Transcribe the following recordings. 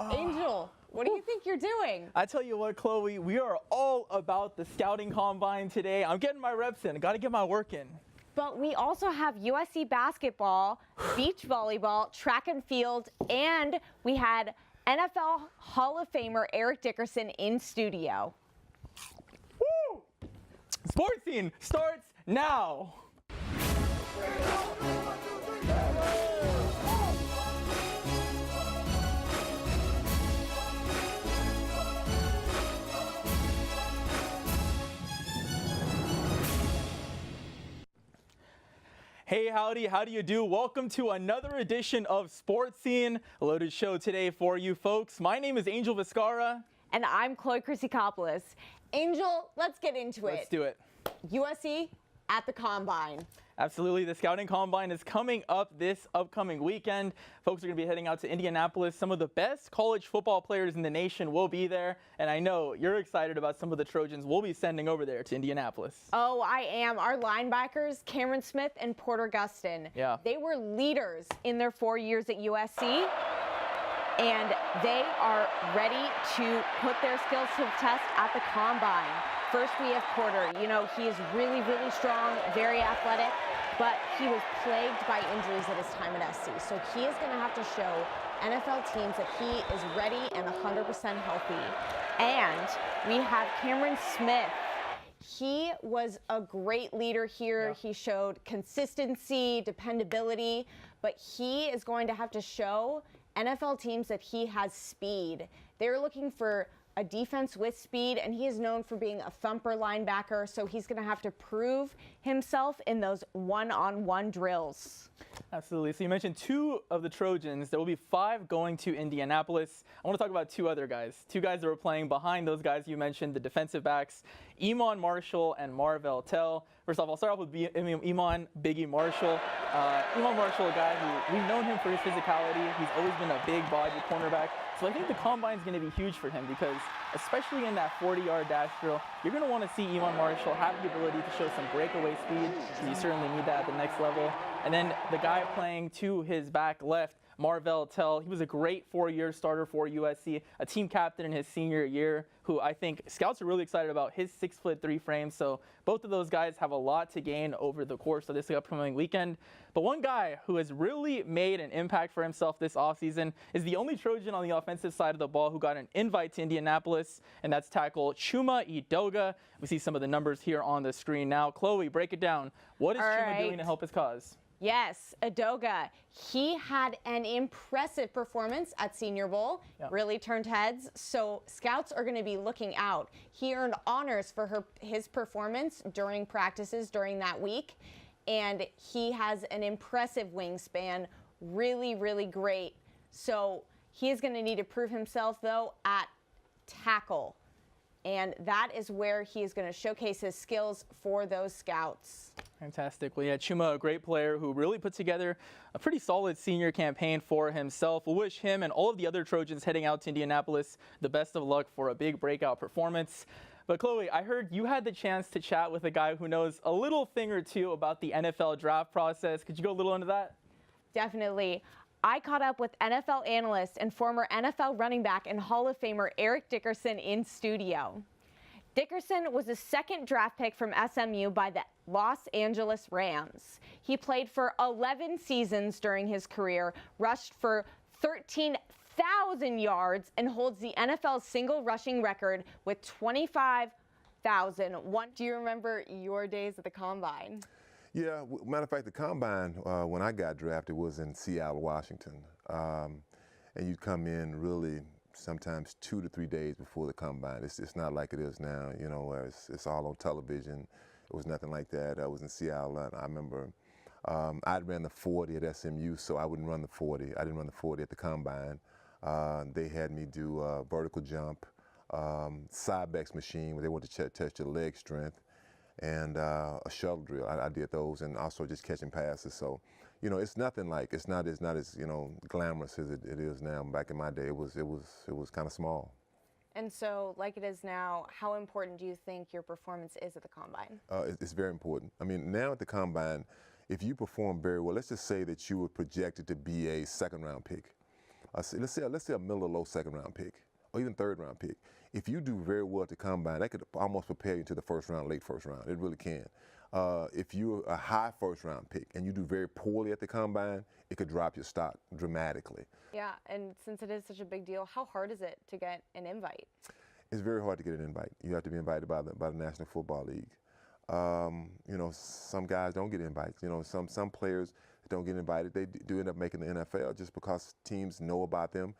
Angel, what do you think you're doing? I tell you what, Chloe, we are all about the scouting combine today. I'm getting my reps in. I got to get my work in. But we also have USC Basketball, Beach Volleyball, Track and Field, and we had NFL Hall of Famer Eric Dickerson in studio. Woo! Sports Scene starts now. Hey, howdy, how do you do? Welcome to another edition of Sports Scene. A loaded show today for you folks. My name is Angel Vizcarra. And I'm Chloe Chryssikopoulos. Angel, let's get into it. Let's do it. USC at the Combine. Absolutely. The Scouting Combine is coming up this upcoming weekend. Folks are going to be heading out to Indianapolis. Some of the best college football players in the nation will be there. And I know you're excited about some of the Trojans we'll be sending over there to Indianapolis. Oh, I am. Our linebackers, Cameron Smith and Porter Gustin. Yeah. They were leaders in their 4 years at USC. And they are ready to put their skills to the test at the Combine. First, we have Porter. You know, he is really, really strong, very athletic, but he was plagued by injuries at his time at SC. So he is going to have to show NFL teams that he is ready and 100% healthy. And we have Cameron Smith. He was a great leader here. Yeah. He showed consistency, dependability, but he is going to have to show NFL teams that he has speed. They're looking for a defense with speed, and he is known for being a thumper linebacker, so he's going to have to prove himself in those one-on-one drills. Absolutely. So you mentioned two of the Trojans. There will be 5 going to Indianapolis. I want to talk about 2 other guys. 2 guys that were playing behind those guys you mentioned, the defensive backs, Iman Marshall and Marvell Tell. First off, I'll start off with Iman Biggie Marshall. Iman Marshall, a guy who we've known him for his physicality. He's always been a big body cornerback. So I think the Combine is going to be huge for him because, especially in that 40-yard dash drill, you're going to want to see Iman Marshall have the ability to show some breakaway speed. So you certainly need that at the next level. And then the guy playing to his back left, Marvell Tell, he was a great 4-year starter for USC, a team captain in his senior year, who I think scouts are really excited about his 6'3" frame. So both of those guys have a lot to gain over the course of this upcoming weekend. But one guy who has really made an impact for himself this offseason is the only Trojan on the offensive side of the ball who got an invite to Indianapolis, and that's tackle Chuma Edoga. We see some of the numbers here on the screen now. Chloe, break it down. What is Chuma doing to help his cause? Yes, Edoga. He had an impressive performance at Senior Bowl, really turned heads, so scouts are going to be looking out. He earned honors for his performance during practices during that week, and he has an impressive wingspan, really, really great. So he is going to need to prove himself, though, at tackle. And that is where he is going to showcase his skills for those scouts. Fantastic. Well, yeah, Chuma, a great player who really put together a pretty solid senior campaign for himself. We'll wish him and all of the other Trojans heading out to Indianapolis the best of luck for a big breakout performance. But Chloe, I heard you had the chance to chat with a guy who knows a little thing or two about the NFL draft process. Could you go a little into that? Definitely. I caught up with NFL analyst and former NFL running back and Hall of Famer Eric Dickerson in studio. Dickerson was a 2nd draft pick from SMU by the Los Angeles Rams. He played for 11 seasons during his career, rushed for 13,000 yards, and holds the NFL's single rushing record with 25,000. Do you remember your days at the Combine? Yeah, matter of fact, the Combine, when I got drafted, was in Seattle, Washington. And you'd come in really sometimes 2 to 3 days before the Combine. It's not like it is now, you know, where it's all on television. It was nothing like that. I was in Seattle, and I remember I'd ran the 40 at SMU, so I wouldn't run the 40. I didn't run the 40 at the Combine. They had me do a vertical jump, side-backs machine where they wanted to test your leg strength, and a shuttle drill. I did those, and also just catching passes. So, you know, it's nothing like, it's not as you know, glamorous as it is now. Back in my day, it was kind of small. And so, like it is now, how important do you think your performance is at the Combine? It's very important. I mean, now at the Combine, if you perform very well, let's just say that you were projected to be a 2nd-round pick. let's say a middle or low second round pick, or even third round pick. If you do very well at the combine, that could almost prepare you to the first round, late first round. It really can. If you're a high first round pick and you do very poorly at the combine, it could drop your stock dramatically. Yeah, and since it is such a big deal, how hard is it to get an invite? It's very hard to get an invite. You have to be invited by the National Football League. You know, some guys don't get invites. You know, some players don't get invited. They do end up making the NFL just because teams know about them.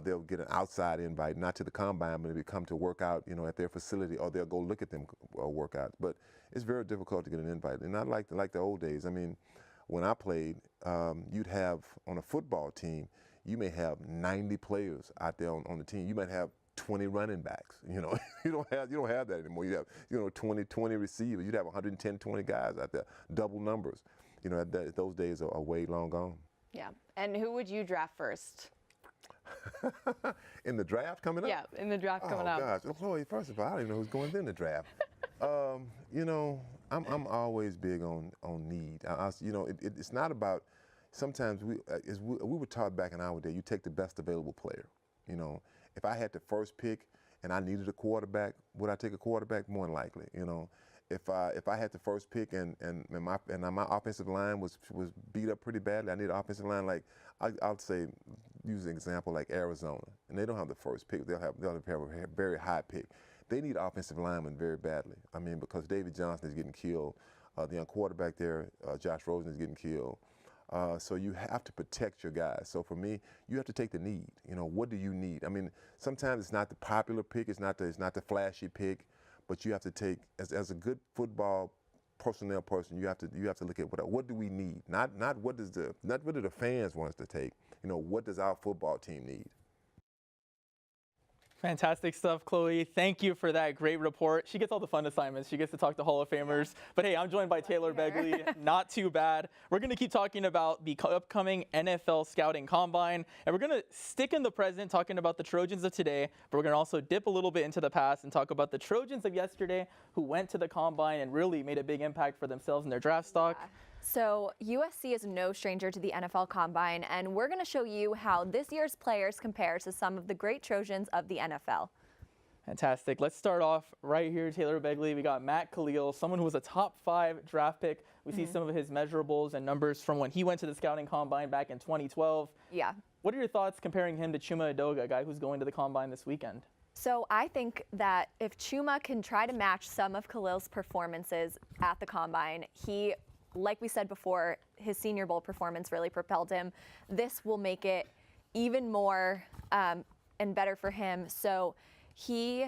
They'll get an outside invite, not to the combine, but they come to work out, you know, at their facility, or they'll go look at them work out. But it's very difficult to get an invite, and not like the old days. I mean, when I played, you'd have on a football team, you may have 90 players out there on the team. You might have 20 running backs. You know, you don't have that anymore. You have, you know, 20 receivers. You'd have 110, 20 guys out there, double numbers. You know, those days are way long gone. Yeah, and who would you draft first? In the draft coming up? Yeah, in the draft coming up. Oh gosh, Chloe, first of all, I don't even know who's going in the draft. You know, I'm always big on need. You know, it's not about. Sometimes we were taught back in our day, you take the best available player. You know, if I had the first pick and I needed a quarterback, would I take a quarterback? More than likely. You know, if I had the first pick and my offensive line was beat up pretty badly, I need an offensive line like I'll say, use an example like Arizona, and they don't have the first pick. They'll have a very high pick. They need offensive linemen very badly. I mean, because David Johnson is getting killed, the young quarterback there, Josh Rosen, is getting killed. So you have to protect your guys. So for me, you have to take the need. You know, what do you need? I mean, sometimes it's not the popular pick, it's not the flashy pick, but you have to take as a good football personnel person, you have to look at what do we need? Not what do the fans want us to take. You know, what does our football team need? Fantastic stuff, Chloe. Thank you for that great report. She gets all the fun assignments. She gets to talk to Hall of Famers. But hey, I'm joined by Taylor Begley. Not too bad. We're going to keep talking about the upcoming NFL Scouting Combine. And we're going to stick in the present, talking about the Trojans of today. But we're going to also dip a little bit into the past and talk about the Trojans of yesterday who went to the Combine and really made a big impact for themselves in their draft stock. Yeah. So USC is no stranger to the NFL Combine, and we're going to show you how this year's players compare to some of the great Trojans of the NFL. Fantastic. Let's start off right here, Taylor Begley. We got Matt Khalil, someone who was a top 5 draft pick. We see some of his measurables and numbers from when he went to the Scouting Combine back in 2012. Yeah. What are your thoughts comparing him to Chuma Edoga, a guy who's going to the Combine this weekend? So I think that if Chuma can try to match some of Khalil's performances at the Combine, he, like we said before, his Senior Bowl performance really propelled him. This will make it even more and better for him. So he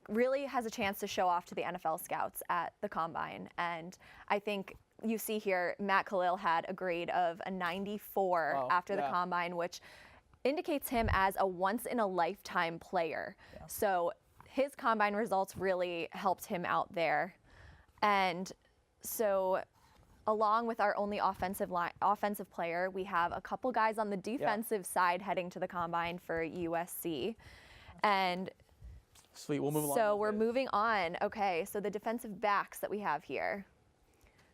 really has a chance to show off to the NFL scouts at the Combine. And I think you see here, Matt Khalil had a grade of a 94 after the Combine, which indicates him as a once-in-a-lifetime player. Yeah. So his Combine results really helped him out there. And so along with our only offensive player, we have a couple guys on the defensive side heading to the Combine for USC. And sweet, we'll move along. So we're moving on. Okay, so the defensive backs that we have here.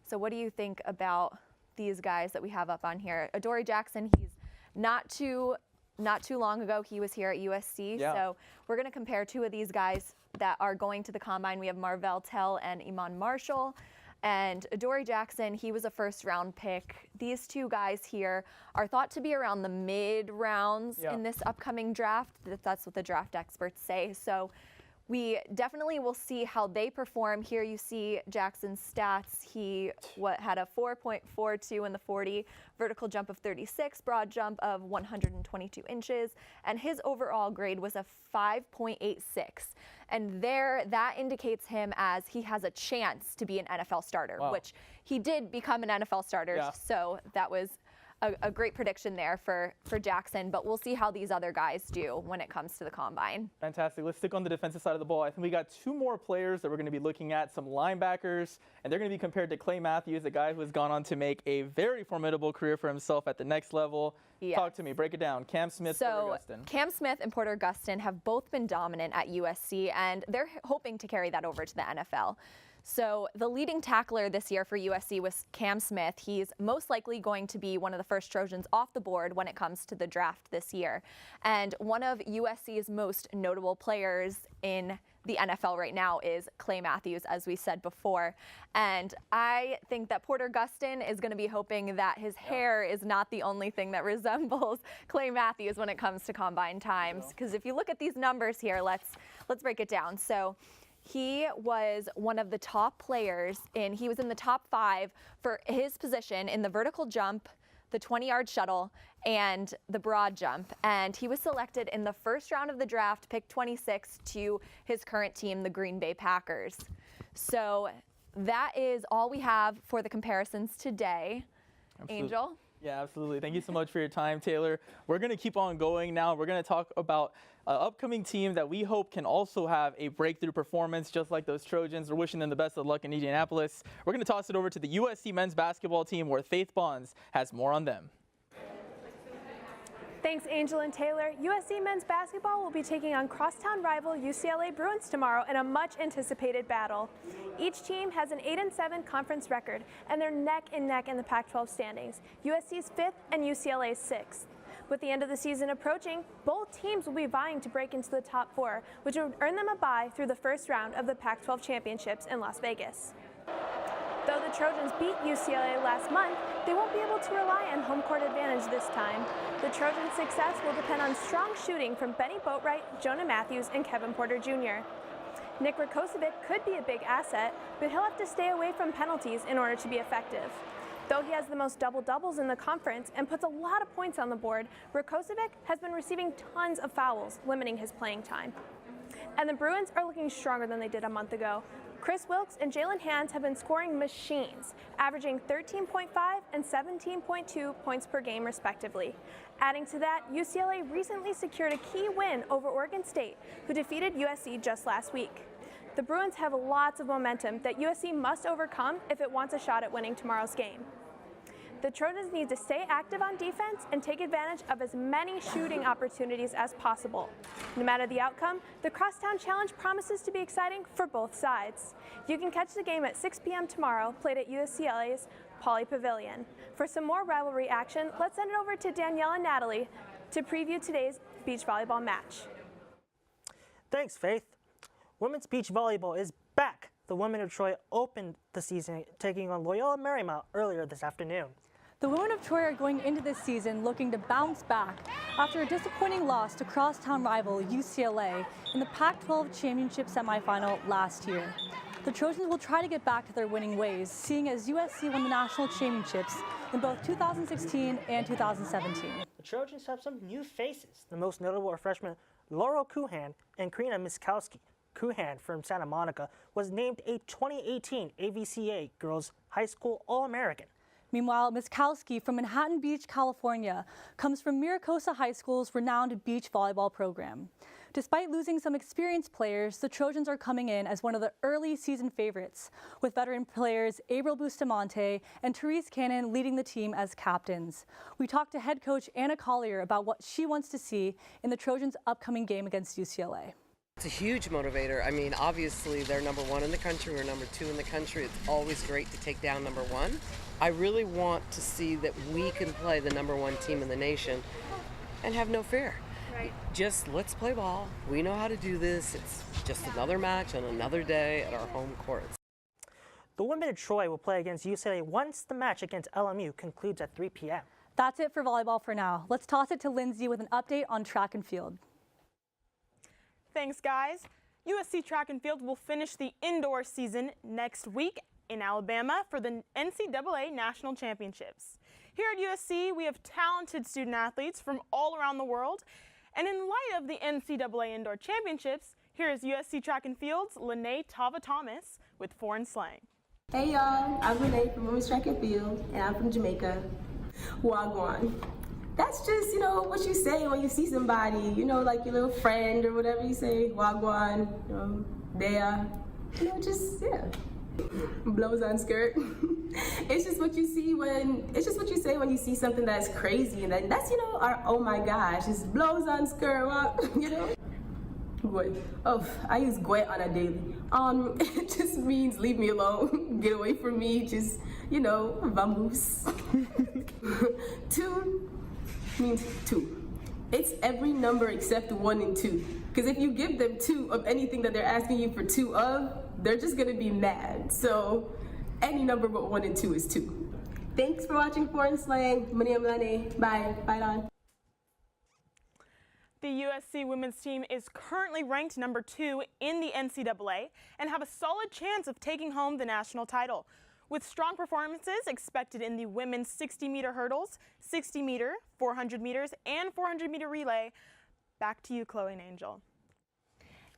So what do you think about these guys that we have up on here? Adoree Jackson, he's not too long ago, he was here at USC. Yeah. So we're going to compare two of these guys that are going to the Combine. We have Marvell Tell and Iman Marshall. And Adoree Jackson, he was a first-round pick. These two guys here are thought to be around the mid-rounds in this upcoming draft. That's what the draft experts say. So we definitely will see how they perform. Here you see Jackson's stats. He had a 4.42 in the 40, vertical jump of 36, broad jump of 122 inches, and his overall grade was a 5.86. And that indicates him as he has a chance to be an NFL starter, which he did become an NFL starter. Yeah. So that was a great prediction there for Jackson, but we'll see how these other guys do when it comes to the Combine. Fantastic. Let's stick on the defensive side of the ball. I think we got two more players that we're going to be looking at, some linebackers, and they're going to be compared to Clay Matthews, a guy who has gone on to make a very formidable career for himself at the next level. Yes. Talk to me. Break it down. Cam Smith, Porter Gustin. Cam Smith and Porter Gustin have both been dominant at USC, and they're hoping to carry that over to the NFL. So the leading tackler this year for USC was Cam Smith. He's most likely going to be one of the first Trojans off the board when it comes to the draft this year. And one of USC's most notable players in the NFL right now is Clay Matthews, as we said before. And I think that Porter Gustin is going to be hoping that his hair is not the only thing that resembles Clay Matthews when it comes to combine times. Because if you look at these numbers here, let's break it down. So he was one of the top players he was in the top 5 for his position in the vertical jump, the 20-yard shuttle, and the broad jump. And he was selected in the first round of the draft, pick 26, to his current team, the Green Bay Packers. So that is all we have for the comparisons today. Absolutely. Angel? Yeah, absolutely. Thank you so much for your time, Taylor. We're going to keep on going now. We're going to talk about an upcoming team that we hope can also have a breakthrough performance, just like those Trojans. We're wishing them the best of luck in Indianapolis. We're going to toss it over to the USC men's basketball team, where Faith Bonds has more on them. Thanks, Angel and Taylor. USC men's basketball will be taking on crosstown rival UCLA Bruins tomorrow in a much-anticipated battle. Each team has an 8-7 conference record, and they're neck and neck in the Pac-12 standings. USC's 5th and UCLA's 6th. With the end of the season approaching, both teams will be vying to break into the top 4, which would earn them a bye through the first round of the Pac-12 championships in Las Vegas. Though the Trojans beat UCLA last month, they won't be able to rely on home court advantage this time. The Trojans' success will depend on strong shooting from Benny Boatwright, Jonah Matthews, and Kevin Porter Jr. Nick Rakocevic could be a big asset, but he'll have to stay away from penalties in order to be effective. Though he has the most double-doubles in the conference and puts a lot of points on the board, Rakocevic has been receiving tons of fouls, limiting his playing time. And the Bruins are looking stronger than they did a month ago. Chris Wilkes and Jalen Hands have been scoring machines, averaging 13.5 and 17.2 points per game respectively. Adding to that, UCLA recently secured a key win over Oregon State, who defeated USC just last week. The Bruins have lots of momentum that USC must overcome if it wants a shot at winning tomorrow's game. The Trojans need to stay active on defense and take advantage of as many shooting opportunities as possible. No matter the outcome, the Crosstown Challenge promises to be exciting for both sides. You can catch the game at 6 p.m. tomorrow, played at UCLA's Pauley Pavilion. For some more rivalry action, let's send it over to Danielle and Natalie to preview today's beach volleyball match. Thanks, Faith. Women's beach volleyball is back. The women of Troy opened the season taking on Loyola Marymount earlier this afternoon. The women of Troy are going into this season looking to bounce back after a disappointing loss to crosstown rival UCLA in the Pac-12 championship semifinal last year. The Trojans will try to get back to their winning ways, seeing as USC won the national championships in both 2016 and 2017. The Trojans have some new faces. The most notable are freshmen Laurel Kuhan and Karina Miskowski. Kuhan from Santa Monica was named a 2018 AVCA Girls High School All-American. Meanwhile, Miskowski from Manhattan Beach, California, comes from Miracosa High School's renowned beach volleyball program. Despite losing some experienced players, the Trojans are coming in as one of the early season favorites, with veteran players Abril Bustamante and Therese Cannon leading the team as captains. We talked to head coach Anna Collier about what she wants to see in the Trojans' upcoming game against UCLA. It's a huge motivator. I mean, obviously they're number 1 in the country, we're number 2 in the country. It's always great to take down number 1. I really want to see that we can play the number 1 team in the nation and have no fear. Right. Just let's play ball. We know how to do this. It's just another match on another day at our home courts. The women of Troy will play against UCLA once the match against LMU concludes at 3 p.m. That's it for volleyball for now. Let's toss it to Lindsay with an update on track and field. Thanks, guys. USC Track and Field will finish the indoor season next week in Alabama for the NCAA National Championships. Here at USC, we have talented student athletes from all around the world. And in light of the NCAA Indoor Championships, here is USC Track and Field's Lene Tava-Thomas with foreign slang. Hey y'all, I'm Lene from Women's Track and Field, and I'm from Jamaica. Wagwan. That's just, what you say when you see somebody, like your little friend or whatever you say, wagwan, there, yeah. Blows on skirt. It's just what you say when you see something that's crazy, and that's, our oh my gosh, it's blows on skirt, Gwe. Oh, I use gwe on a daily. It just means leave me alone, get away from me, just, you know, vamos. 2 means 2. It's every number except 1 and 2. Because if you give them 2 of anything that they're asking you for 2 of, they're just gonna be mad. So any number but 1 and 2 is 2. Thanks for watching Foreign Slang. Mani Amlane. Bye. Bye, Don. The USC women's team is currently ranked number 2 in the NCAA and have a solid chance of taking home the national title, with strong performances expected in the women's 60-meter hurdles, 60-meter, 400 meters, and 400-meter relay. Back to you, Chloe and Angel.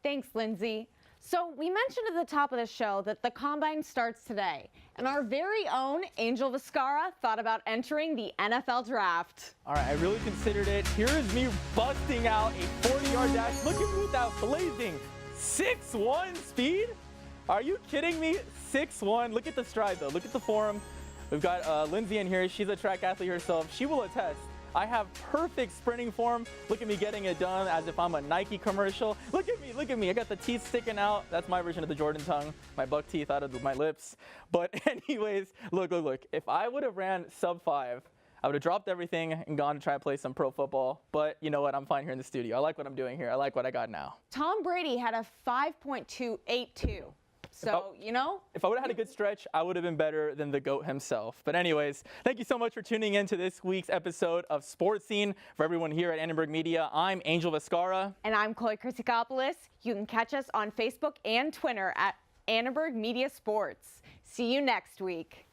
Thanks, Lindsay. So we mentioned at the top of the show that the Combine starts today, and our very own Angel Viscara thought about entering the NFL draft. All right, I really considered it. Here is me busting out a 40-yard dash. Look at me with that blazing 6'1" speed. Are you kidding me? 6'1". Look at the stride, though. Look at the form. We've got Lindsay in here. She's a track athlete herself. She will attest. I have perfect sprinting form. Look at me getting it done as if I'm a Nike commercial. Look at me, look at me. I got the teeth sticking out. That's my version of the Jordan tongue. My buck teeth out of my lips. But anyways, look. If I would have ran sub 5, I would have dropped everything and gone to try to play some pro football. But you know what? I'm fine here in the studio. I like what I'm doing here. I like what I got now. Tom Brady had a 5.282. So, you know, if I would have had a good stretch, I would have been better than the GOAT himself. But anyways, thank you so much for tuning in to this week's episode of Sports Scene. For everyone here at Annenberg Media, I'm Angel Viscara. And I'm Chloe Chrysikopoulos. You can catch us on Facebook and Twitter at Annenberg Media Sports. See you next week.